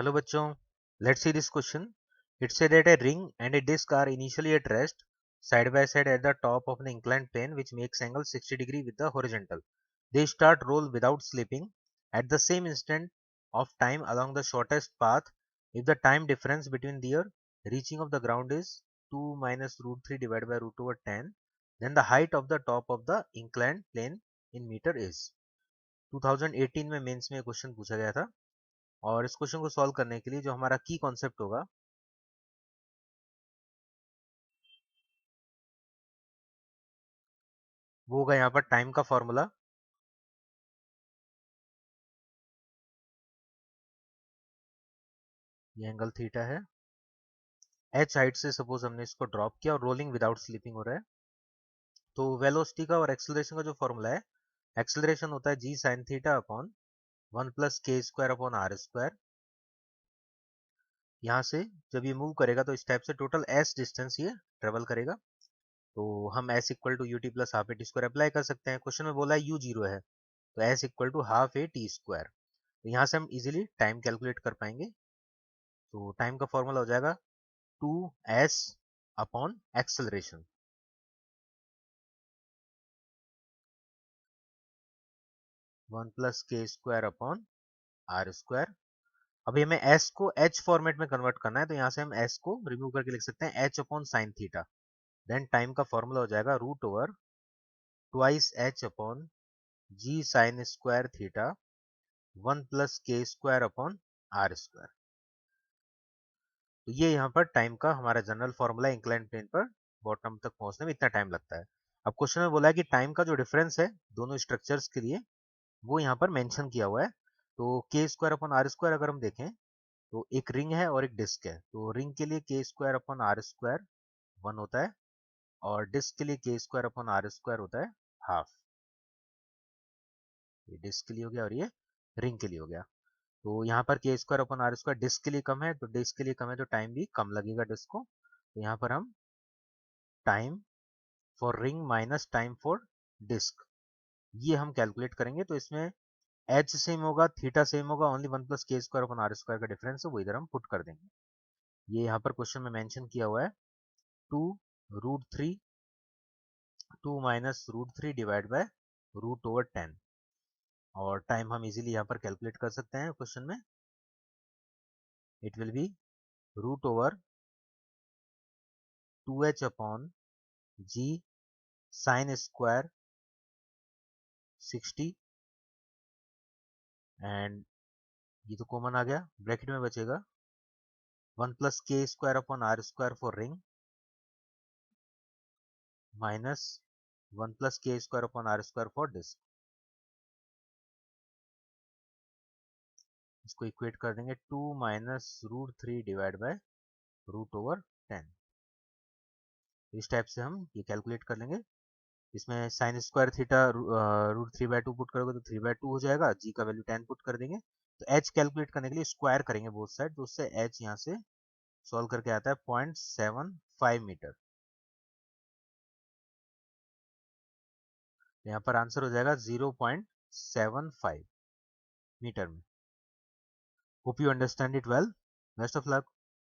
Hello bachcho, let's see this question. It said that a ring and a disc are initially at rest side by side at the top of an inclined plane which makes angle 60 degree with the horizontal. They start roll without slipping at the same instant of time along the shortest path. If the time difference between their reaching of the ground is 2 minus root 3 divided by root over 10, then the height of the top of the inclined plane in meter is. 2018 में mains में ये question पूछा गया था और इस question को solve करने के लिए जो हमारा की कॉन्सेप्ट होगा वो होगा यहाँ पर टाइम का फॉर्मूला। ये एंगल थीटा है, एच हाइट से सपोज हमने इसको ड्रॉप किया और रोलिंग विदाउट स्लिपिंग हो रहा है। तो वेलोसिटी का और एक्सेलरेशन का जो फॉर्मूला है, एक्सेलरेशन होता है जी साइन थीटा अपॉन 1 प्लस के स्क्वायर अपॉन आर स्क्वायर। यहाँ से जब ये मूव करेगा तो इस टाइप से टोटल एस डिस्टेंस ये ट्रेवल करेगा। तो हम S equal to U T plus half A T square apply कर सकते हैं। क्वेश्चन में बोला है यू जीरो है तो S equal to half A T square. तो यहाँ से हम इजिली टाइम कैलकुलेट कर पाएंगे। तो टाइम का फॉर्मूला हो जाएगा 2s अपॉन एक्सेलरेशन। 1 प्लस के स्क्वायर अपॉन आर स्क्वायर। अभी हमें s को h फॉर्मेट में कन्वर्ट करना है तो यहाँ से हम s को रिमूव करके लिख सकते हैं h upon sine theta. Then time का फॉर्मूला हो जाएगा root over twice h upon जी साइन स्क्वायर थीटा 1 प्लस के स्क्वायर अपॉन आर स्क्वायर। तो ये यहाँ पर टाइम का हमारा जनरल फॉर्मूला इंक्लाइन प्लेन पर बॉटम तक पहुंचने में इतना टाइम लगता है। अब क्वेश्चन में बोला है कि टाइम का जो डिफरेंस है दोनों स्ट्रक्चर्स के लिए वो यहाँ पर मेंशन किया हुआ है। तो के स्क्वायर अपॉन आर स्क्वायर अगर हम देखें तो एक रिंग है और एक डिस्क है। तो रिंग के लिए के स्क्वायर अपॉन आर स्क्वायर 1 होता है और डिस्क के लिए के स्क्वायर अपॉन आर स्क्वायर होता है हाफ। ये डिस्क के लिए हो गया और ये रिंग के लिए हो गया। तो यहाँ पर K square upon are square disc के लिए कम है तो डिस्क के लिए कम है तो टाइम भी कम लगेगा डिस्क को। तो यहाँ पर हम time for ring minus time for disc ये हम कैलकुलेट करेंगे। तो इसमें एच सेम होगा, थीटा सेम होगा, ओनली 1 प्लस के स्क्वायर अपॉन आर स्क्वायर का डिफरेंस है वो इधर हम पुट कर देंगे। ये यहाँ पर क्वेश्चन में मेंशन किया हुआ है 2 root 3 2 minus root 3 divide by root over 10 और टाइम हम इजीली यहाँ पर कैलकुलेट कर सकते हैं क्वेश्चन में। It will be root over 2h upon ji sine square 60 and ये तो कॉमन आ गया, ब्रैकेट में बचेगा 1 प्लस के square upon are square for ring minus 1 plus के square upon are square for disc. इसको इक्वेट कर देंगे 2 minus root 3 divide by root over 10। इस टाइप से हम ये कैलकुलेट कर लेंगे। इसमें sine square theta root 3/2 put करोगे तो 3/2 हो जाएगा, जी का वैल्यू 10 पुट कर देंगे। तो एच कैलकुलेट करने के लिए स्क्वायर करेंगे बोथ साइड तो उससे एच यहाँ से सॉल्व करके आता है 0.75 मीटर। यहाँ पर आंसर हो जाएगा 0.75 मीटर में। Hope you understand it well. Best of luck.